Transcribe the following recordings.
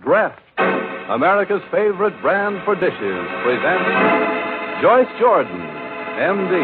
Dreft, America's favorite brand for dishes, presents Joyce Jordan, M.D.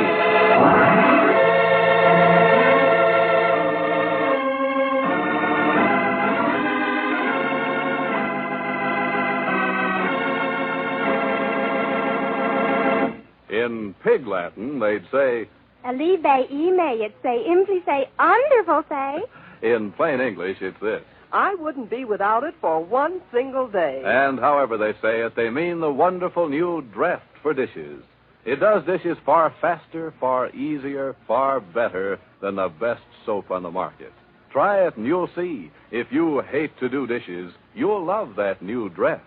In pig Latin, they'd say, Alibe ime, it say, imply say, wonderful say. In plain English, it's this. I wouldn't be without it for one single day. And however they say it, they mean the wonderful new Dreft for dishes. It does dishes far faster, far easier, far better than the best soap on the market. Try it and you'll see. If you hate to do dishes, you'll love that new Dreft.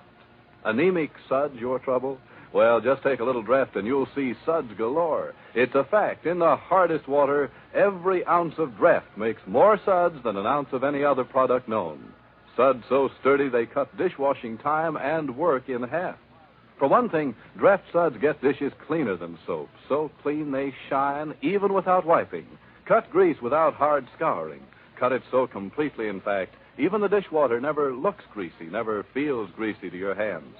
Anemic suds your trouble? Well, just take a little Dreft and you'll see suds galore. It's a fact. In the hardest water, every ounce of Dreft makes more suds than an ounce of any other product known. Suds so sturdy they cut dishwashing time and work in half. For one thing, Dreft suds get dishes cleaner than soap. So clean they shine, even without wiping. Cut grease without hard scouring. Cut it so completely, in fact, even the dishwater never looks greasy, never feels greasy to your hands.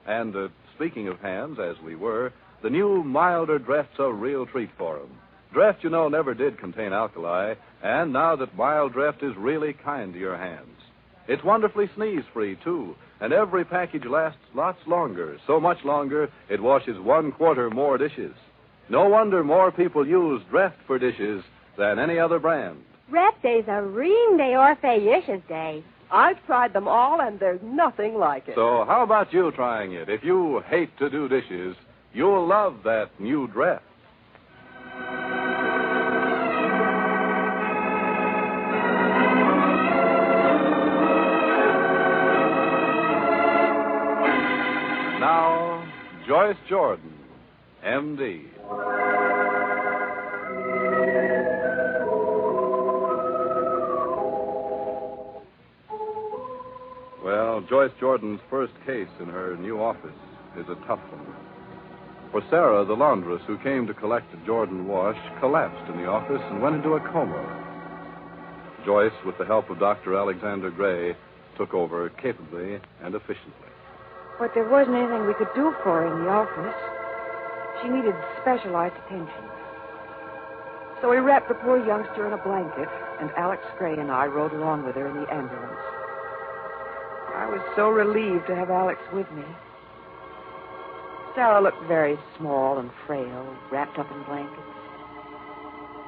And, speaking of hands, as we were, the new milder Dreft's a real treat for 'em. Dreft, you know, never did contain alkali, and now that mild Dreft is really kind to your hands. It's wonderfully sneeze-free, too, and every package lasts lots longer, so much longer it washes 1/4 more dishes. No wonder more people use Dreft for dishes than any other brand. Dreft day's a ream day or fayishes day. I've tried them all, and there's nothing like it. So how about you trying it? If you hate to do dishes, you'll love that new Dreft. Now, Joyce Jordan, M.D. Well, Joyce Jordan's first case in her new office is a tough one. For Sarah, the laundress who came to collect the Jordan wash, collapsed in the office and went into a coma. Joyce, with the help of Dr. Alexander Gray, took over capably and efficiently. But there wasn't anything we could do for her in the office. She needed specialized attention. So we wrapped the poor youngster in a blanket, and Alex Gray and I rode along with her in the ambulance. I was so relieved to have Alex with me. Sarah looked very small and frail, wrapped up in blankets.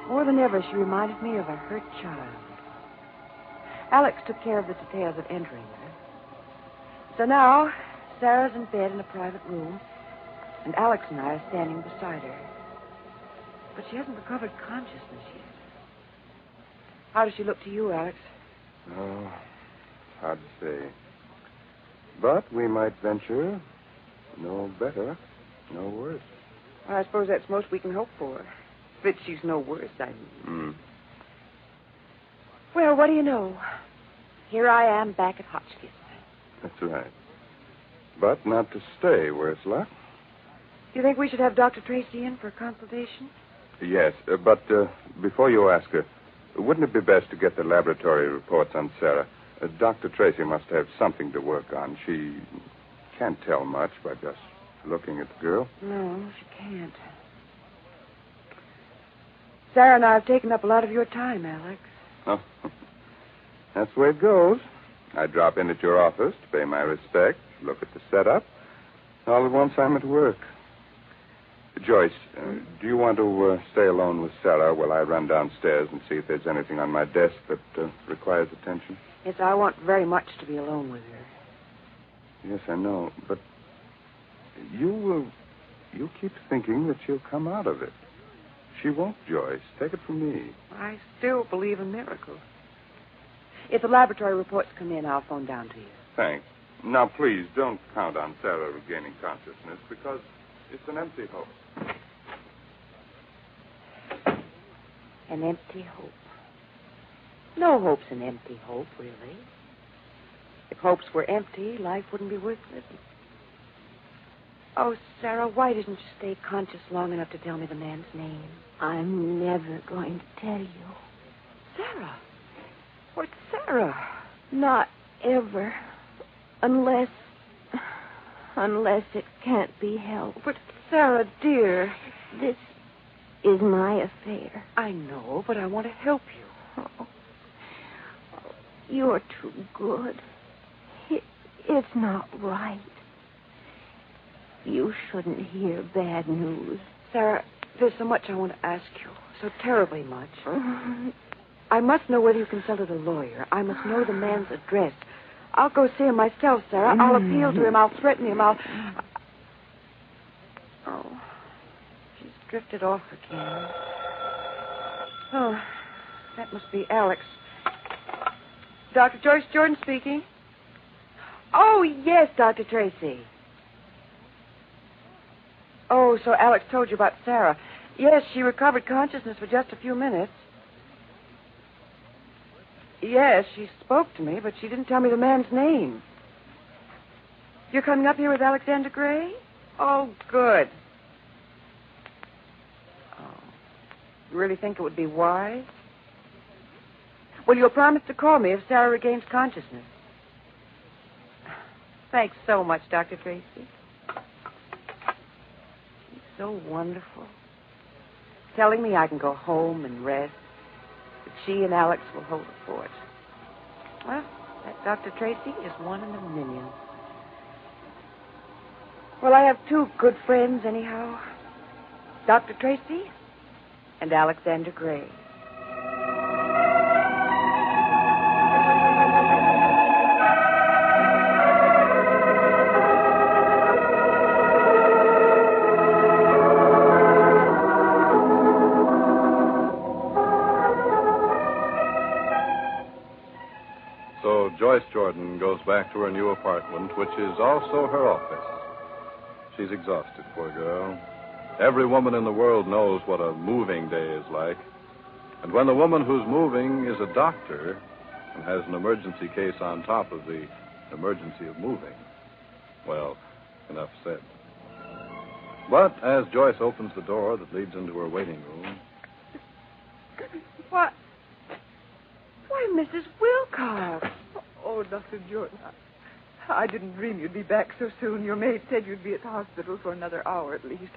More than ever, she reminded me of a hurt child. Alex took care of the details of entering her. So now, Sarah's in bed in a private room, and Alex and I are standing beside her. But she hasn't recovered consciousness yet. How does she look to you, Alex? Oh, hard to say. But we might venture no better, no worse. Well, I suppose that's most we can hope for. But she's no worse, I mean. Well, what do you know? Here I am back at Hotchkiss. That's right. But not to stay, worse luck. Do you think we should have Dr. Tracy in for a consultation? Yes, but before you ask her, wouldn't it be best to get the laboratory reports on Sarah? Dr. Tracy must have something to work on. She can't tell much by just looking at the girl. No, she can't. Sarah and I have taken up a lot of your time, Alex. Oh, that's the way it goes. I drop in at your office to pay my respects, look at the setup. All at once I'm at work. Joyce, do you want to stay alone with Sarah while I run downstairs and see if there's anything on my desk that requires attention? Yes, I want very much to be alone with her. Yes, I know, but you keep thinking that she'll come out of it. She won't, Joyce. Take it from me. I still believe in miracles. If the laboratory reports come in, I'll phone down to you. Thanks. Now, please, don't count on Sarah regaining consciousness, because it's an empty hope. An empty hope. No hope's an empty hope, really. If hopes were empty, life wouldn't be worth living. Oh, Sarah, why didn't you stay conscious long enough to tell me the man's name? I'm never going to tell you. Sarah? What's Sarah? Not ever. Unless it can't be helped. But, Sarah, dear. This is my affair. I know, but I want to help you. Oh, you're too good. It's not right. You shouldn't hear bad news. Sarah, there's so much I want to ask you. So terribly much. I must know whether you consulted a lawyer. I must know the man's address. I'll go see him myself, Sarah. I'll appeal to him. I'll threaten him. Oh, she's drifted off again. Oh, that must be Alex. Dr. Joyce Jordan speaking. Oh, yes, Dr. Tracy. Oh, so Alex told you about Sarah. Yes, she recovered consciousness for just a few minutes. Yes, she spoke to me, but she didn't tell me the man's name. You're coming up here with Alexander Gray? Oh, good. Oh, you really think it would be wise? Well, you'll promise to call me if Sarah regains consciousness. Thanks so much, Dr. Tracy. She's so wonderful. Telling me I can go home and rest. That she and Alex will hold the fort. Well, that Dr. Tracy is one in a million. Well, I have two good friends, anyhow. Dr. Tracy and Alexander Gray. So Joyce Jordan goes back to her new apartment, which is also her office. She's exhausted, poor girl. Every woman in the world knows what a moving day is like. And when the woman who's moving is a doctor and has an emergency case on top of the emergency of moving, well, enough said. But as Joyce opens the door that leads into her waiting room... What? Why, Mrs. Wilcox. Oh, Dr. Jordan, I didn't dream you'd be back so soon. Your maid said you'd be at the hospital for another hour at least.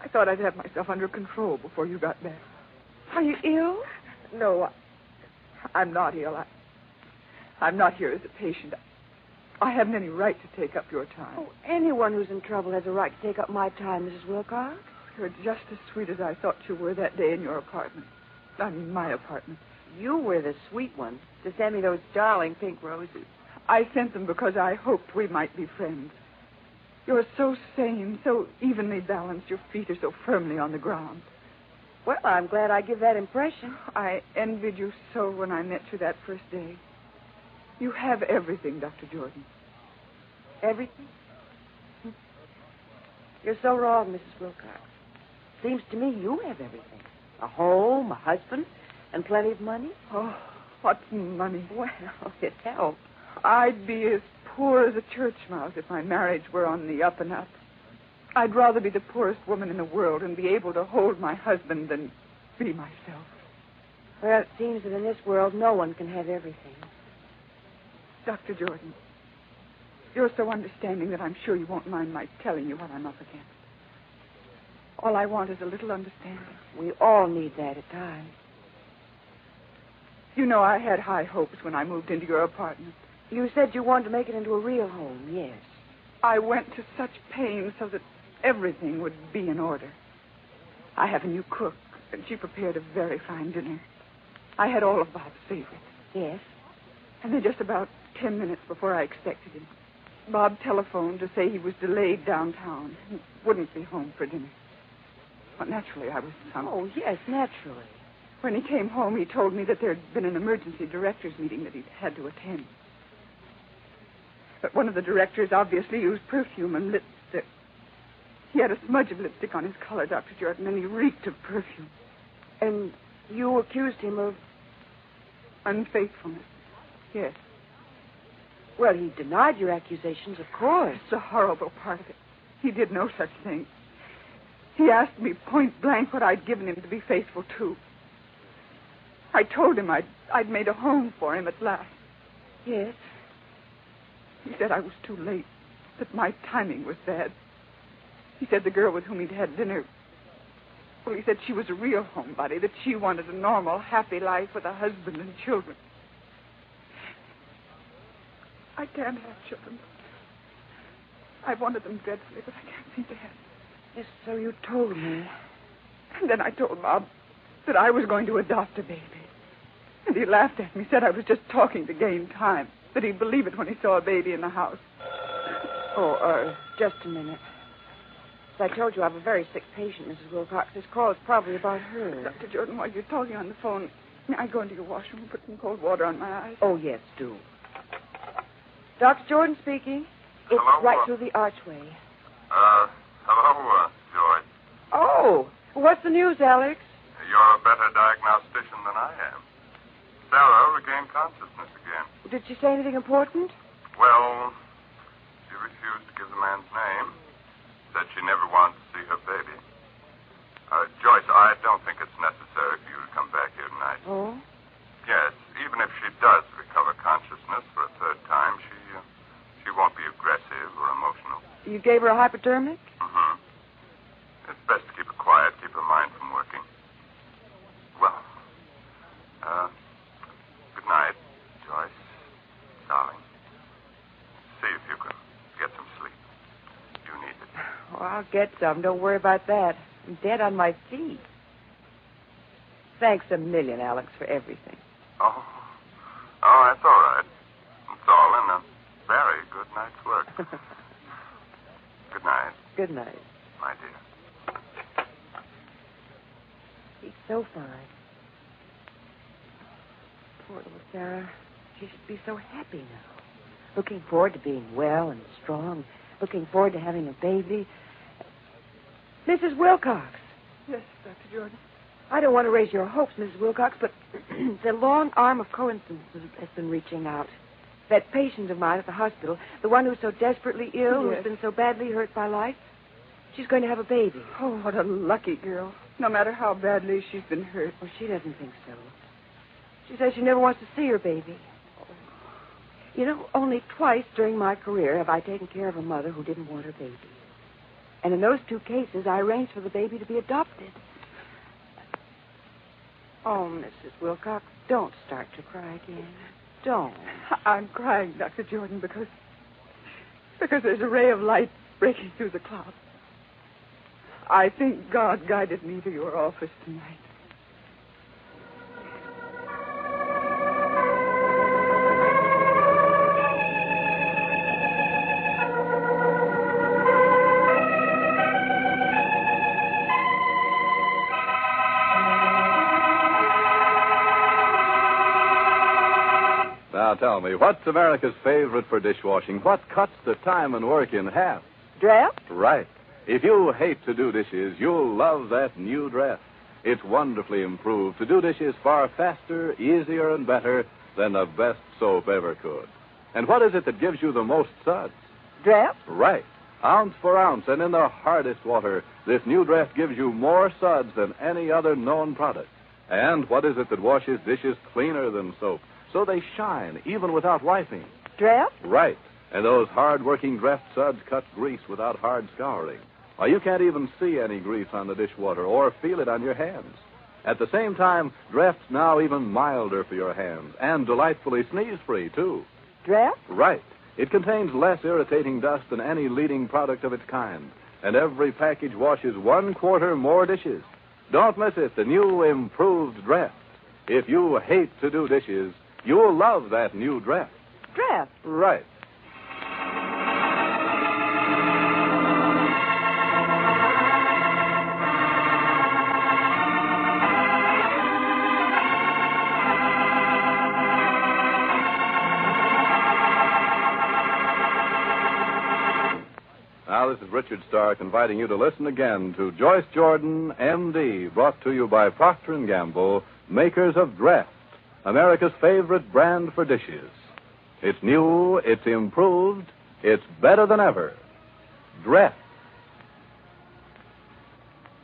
I thought I'd have myself under control before you got back. Are you ill? No, I'm not ill. I'm not here as a patient. I haven't any right to take up your time. Oh, anyone who's in trouble has a right to take up my time, Mrs. Wilcox. You're just as sweet as I thought you were that day in your apartment. I mean, my apartment. You were the sweet one to send me those darling pink roses. I sent them because I hoped we might be friends. You're so sane, so evenly balanced. Your feet are so firmly on the ground. Well, I'm glad I give that impression. I envied you so when I met you that first day. You have everything, Dr. Jordan. Everything? You're so wrong, Mrs. Wilcox. Seems to me you have everything. A home, a husband, and plenty of money. Oh, what's money? Well, it helps. I'd be as poor as a church mouse if my marriage were on the up and up. I'd rather be the poorest woman in the world and be able to hold my husband than be myself. Well, it seems that in this world no one can have everything. Dr. Jordan, you're so understanding that I'm sure you won't mind my telling you what I'm up against. All I want is a little understanding. We all need that at times. You know I had high hopes when I moved into your apartment. You said you wanted to make it into a real home, yes. I went to such pains so that everything would be in order. I have a new cook, and she prepared a very fine dinner. I had all of Bob's favorites. Yes? And then just about 10 minutes before I expected him, Bob telephoned to say he was delayed downtown and wouldn't be home for dinner. Well, naturally, I was hungry. Oh, yes, naturally. When he came home, he told me that there had been an emergency directors meeting that he'd had to attend. But one of the directors obviously used perfume and lipstick. He had a smudge of lipstick on his collar, Dr. Jordan, and he reeked of perfume. And you accused him of... Unfaithfulness. Yes. Well, he denied your accusations, of course. It's the horrible part of it. He did no such thing. He asked me point blank what I'd given him to be faithful to. I told him I'd made a home for him at last. Yes. He said I was too late, that my timing was bad. He said the girl with whom he'd had dinner, well, he said she was a real homebody, that she wanted a normal, happy life with a husband and children. I can't have children. I've wanted them dreadfully, but I can't seem to have them. Yes, so you told me. And then I told Bob that I was going to adopt a baby. And he laughed at me, said I was just talking to gain time, that he'd believe it when he saw a baby in the house. Oh, just a minute. As I told you, I have a very sick patient, Mrs. Wilcox. This call is probably about her. Dr. Jordan, while you're talking on the phone, may I go into your washroom and put some cold water on my eyes? Oh, yes, do. Dr. Jordan speaking. It's Hello, right through the archway. Hello, Joyce. Oh, what's the news, Alex? You're a better diagnostician than I am. Sarah regained consciousness again. Did she say anything important? Well, she refused to give the man's name. Said she never wanted to see her baby. Joyce, I don't think it's necessary for you to come back here tonight. Oh? Yes, even if she does recover consciousness for a third time, she won't be aggressive or emotional. You gave her a hypodermic? Mm-hmm. It's best to keep her quiet, keep her mind from working. Well, good night, Joyce, darling. See if you can get some sleep. You need it. Oh, I'll get some. Don't worry about that. I'm dead on my feet. Thanks a million, Alex, for everything. Oh, that's all right. It's all in a very good night's work. Good night, Good night. my dear. He's so fine. Poor little Sarah. She should be so happy now. Looking forward to being well and strong. Looking forward to having a baby. Mrs. Wilcox. Yes, Dr. Jordan. I don't want to raise your hopes, Mrs. Wilcox, but the long arm of coincidence has been reaching out. That patient of mine at the hospital, the one who's so desperately ill, Yes. who's been so badly hurt by life, she's going to have a baby. Oh, what a lucky girl. No matter how badly she's been hurt. Well, she doesn't think so. She says she never wants to see her baby. You know, only twice during my career have I taken care of a mother who didn't want her baby. And in those two cases, I arranged for the baby to be adopted. Oh, Mrs. Wilcox, don't start to cry again. Don't. I'm crying, Dr. Jordan, because there's a ray of light breaking through the clouds. I think God guided me to your office tonight. Now tell me, what's America's favorite for dishwashing? What cuts the time and work in half? Draft? Right. If you hate to do dishes, you'll love that new Dreft. It's wonderfully improved to do dishes far faster, easier, and better than the best soap ever could. And what is it that gives you the most suds? Draft? Right. Ounce for ounce, and in the hardest water, this new Dreft gives you more suds than any other known product. And what is it that washes dishes cleaner than soap, so they shine even without wiping? Draft? Right. And those hard-working Dreft suds cut grease without hard scouring. Why, you can't even see any grease on the dishwater or feel it on your hands. At the same time, Dreft's now even milder for your hands and delightfully sneeze-free, too. Draft? Right. It contains less irritating dust than any leading product of its kind. And every package washes 1/4 more dishes. Don't miss it, the new improved Dreft. If you hate to do dishes, you'll love that new Dreft. Draft? Right. Now, this is Richard Stark inviting you to listen again to Joyce Jordan, M.D., brought to you by Procter & Gamble, makers of Dreft, America's favorite brand for dishes. It's new, it's improved, it's better than ever. Dreft.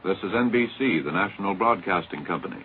This is NBC, the National Broadcasting Company.